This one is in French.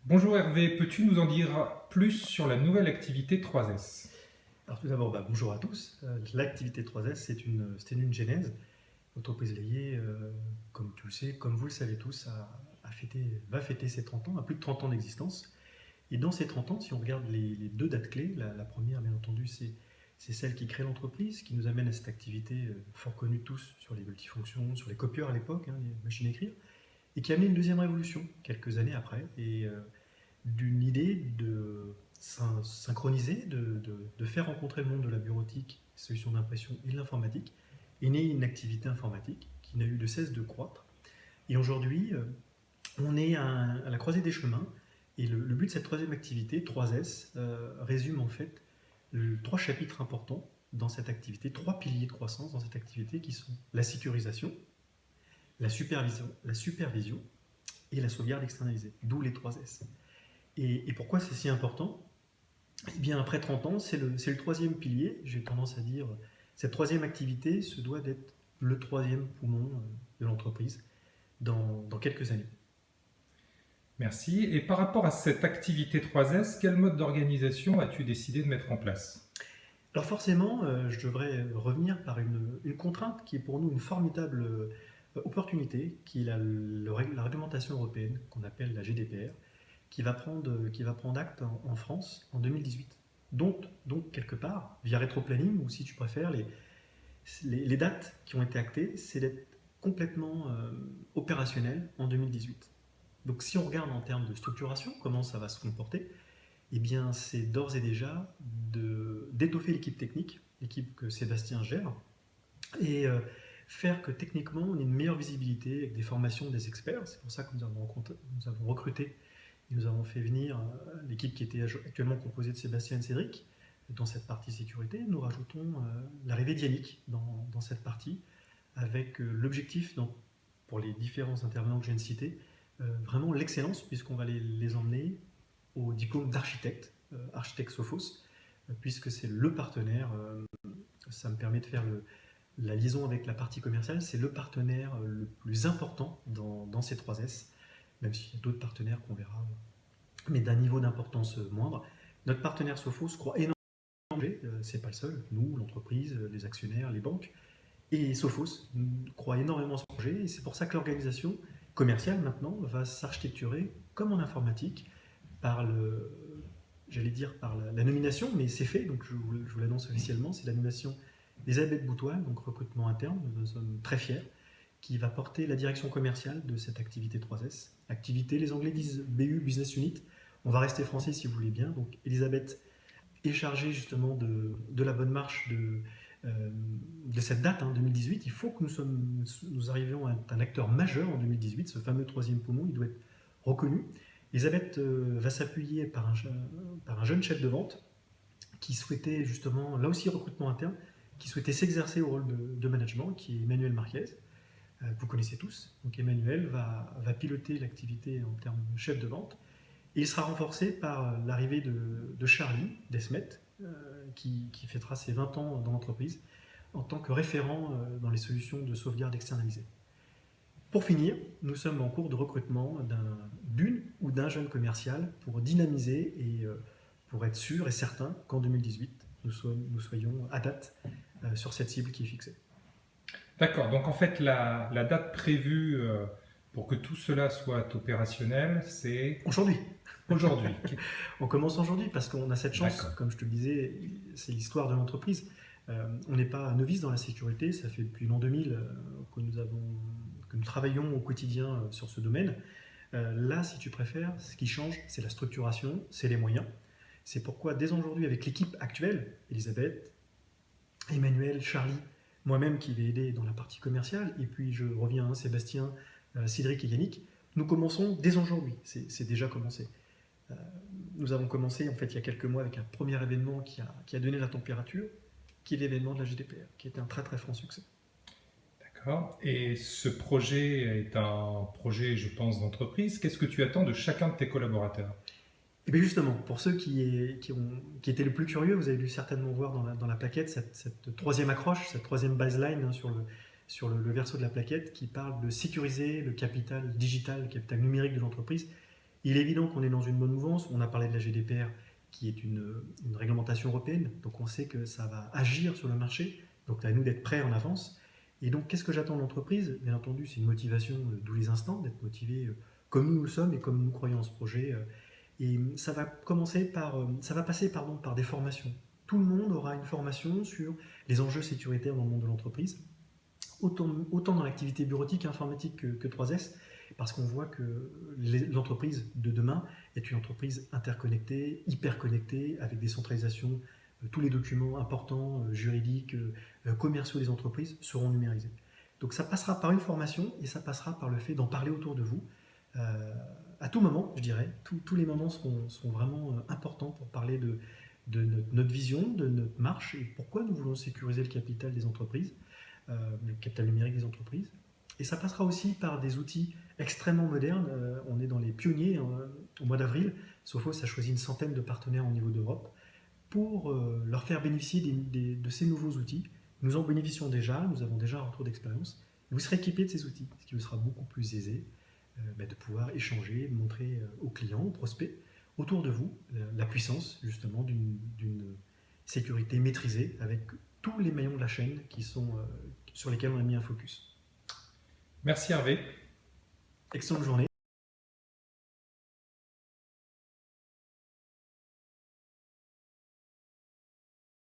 Bonjour Hervé, peux-tu nous en dire plus sur la nouvelle activité 3S? Alors tout d'abord, bonjour à tous. L'activité 3S, c'était une genèse. L'entreprise Layé, comme tu le sais, comme vous le savez tous, va fêter ses 30 ans, a plus de 30 ans d'existence. Et dans ces 30 ans, si on regarde les deux dates clés, la première, bien entendu, c'est celle qui crée l'entreprise, qui nous amène à cette activité fort connue de tous sur les multifonctions, sur les copieurs à l'époque, hein, les machines à écrire, et qui a amené une deuxième révolution quelques années après. Et d'une idée de synchroniser, de faire rencontrer le monde de la bureautique, des solutions d'impression et de l'informatique, est née une activité informatique qui n'a eu de cesse de croître. Et aujourd'hui, on est à la croisée des chemins. Et le but de cette troisième activité, 3S, résume en fait trois chapitres importants dans cette activité, trois piliers de croissance dans cette activité qui sont la sécurisation, la supervision et la sauvegarde externalisée, d'où les 3S. Et pourquoi c'est si important? Eh bien, après 30 ans, c'est le troisième pilier. J'ai tendance à dire, cette troisième activité se doit d'être le troisième poumon de l'entreprise dans quelques années. Merci. Et par rapport à cette activité 3S, quel mode d'organisation as-tu décidé de mettre en place? Alors forcément, je devrais revenir par une contrainte qui est pour nous une formidable opportunité, qui est la réglementation européenne, qu'on appelle la GDPR, qui va prendre acte en France en 2018. Donc, quelque part, via rétroplanning, ou si tu préfères, les dates qui ont été actées, c'est d'être complètement opérationnel en 2018. Donc si on regarde en termes de structuration, comment ça va se comporter, eh bien c'est d'ores et déjà d'étoffer l'équipe technique, l'équipe que Sébastien gère, et faire que techniquement on ait une meilleure visibilité avec des formations des experts. C'est pour ça que nous avons recruté et nous avons fait venir l'équipe qui était actuellement composée de Sébastien et de Cédric dans cette partie sécurité. Nous rajoutons l'arrivée d'Yannick dans cette partie avec l'objectif, pour les différents intervenants que je viens de citer, vraiment l'excellence, puisqu'on va les emmener au diplôme d'architecte, architecte Sophos, puisque c'est le partenaire, ça me permet de faire la liaison avec la partie commerciale, c'est le partenaire le plus important dans ces 3S, même s'il y a d'autres partenaires qu'on verra, mais d'un niveau d'importance moindre. Notre partenaire Sophos croit énormément, c'est pas le seul, nous, l'entreprise, les actionnaires, les banques, et Sophos croit énormément à ce projet, et c'est pour ça que l'organisation commerciale maintenant va s'architecturer comme en informatique par j'allais dire par la nomination, mais c'est fait, donc je vous l'annonce officiellement, c'est la nomination d'Elisabeth Boutoil, donc recrutement interne, nous sommes très fiers, qui va porter la direction commerciale de cette activité 3S. Activité, les Anglais disent BU, Business Unit, on va rester français si vous voulez bien, donc Elisabeth est chargée justement de la bonne marche de cette date, 2018. Il faut que nous arrivions à être un acteur majeur en 2018, ce fameux troisième poumon, il doit être reconnu. Elisabeth va s'appuyer par un jeune chef de vente qui souhaitait justement, là aussi recrutement interne, qui souhaitait s'exercer au rôle de management, qui est Emmanuel Marquez. Vous connaissez tous. Donc Emmanuel va piloter l'activité en termes de chef de vente. Et il sera renforcé par l'arrivée de Charlie Desmet, qui fêtera ses 20 ans dans l'entreprise en tant que référent dans les solutions de sauvegarde externalisée. Pour finir, nous sommes en cours de recrutement d'une ou d'un jeune commercial pour dynamiser et pour être sûr et certain qu'en 2018, nous soyons à date sur cette cible qui est fixée. D'accord, donc en fait la date prévue pour que tout cela soit opérationnel, c'est Aujourd'hui, aujourd'hui. on commence aujourd'hui parce qu'on a cette chance, D'accord. comme je te le disais, c'est l'histoire de l'entreprise. On n'est pas novice dans la sécurité, ça fait depuis l'an 2000 que nous travaillons au quotidien sur ce domaine. Là, si tu préfères, ce qui change, c'est la structuration, c'est les moyens. C'est pourquoi dès aujourd'hui, avec l'équipe actuelle, Elisabeth, Emmanuel, Charlie, moi-même qui vais aider dans la partie commerciale, et puis je reviens, Sébastien, Cédric et Yannick, nous commençons dès aujourd'hui, c'est déjà commencé. Euh, Nous avons commencé en fait il y a quelques mois avec un premier événement qui a donné la température, qui est l'événement de la GDPR, qui était un très très franc succès. D'accord. Et ce projet est un projet, je pense, d'entreprise. Qu'est-ce que tu attends de chacun de tes collaborateurs? Et bien justement, pour ceux qui étaient le plus curieux, vous avez dû certainement voir dans la plaquette cette troisième accroche, cette troisième baseline sur le verso de la plaquette qui parle de sécuriser le capital digital, le capital numérique de l'entreprise. Il est évident qu'on est dans une bonne mouvance. On a parlé de la GDPR, qui est une réglementation européenne, donc on sait que ça va agir sur le marché, donc à nous d'être prêts en avance. Et donc, qu'est-ce que j'attends de l'entreprise? Bien entendu, c'est une motivation d'où les instants, d'être motivé comme nous le sommes et comme nous croyons en ce projet. Et ça va passer par des formations. Tout le monde aura une formation sur les enjeux sécuritaires dans le monde de l'entreprise, autant dans l'activité bureautique et informatique que 3S, parce qu'on voit que l'entreprise de demain est une entreprise interconnectée, hyper connectée, avec des centralisations. Tous les documents importants, juridiques, commerciaux des entreprises seront numérisés. Donc ça passera par une formation et ça passera par le fait d'en parler autour de vous. Euh, à tout moment, je dirais, tous les moments seront vraiment importants pour parler de notre vision, de notre marche et pourquoi nous voulons sécuriser le capital des entreprises, le capital numérique des entreprises. Et ça passera aussi par des outils extrêmement modernes. On est dans les pionniers au mois d'avril. Sophos a choisi une centaine de partenaires au niveau d'Europe pour leur faire bénéficier de ces nouveaux outils. Nous en bénéficions déjà, nous avons déjà un retour d'expérience. Vous serez équipé de ces outils, ce qui vous sera beaucoup plus aisé de pouvoir échanger, montrer aux clients, aux prospects, autour de vous, la puissance justement d'une sécurité maîtrisée avec tous les maillons de la chaîne sur lesquels on a mis un focus. Merci Hervé. Excellente journée.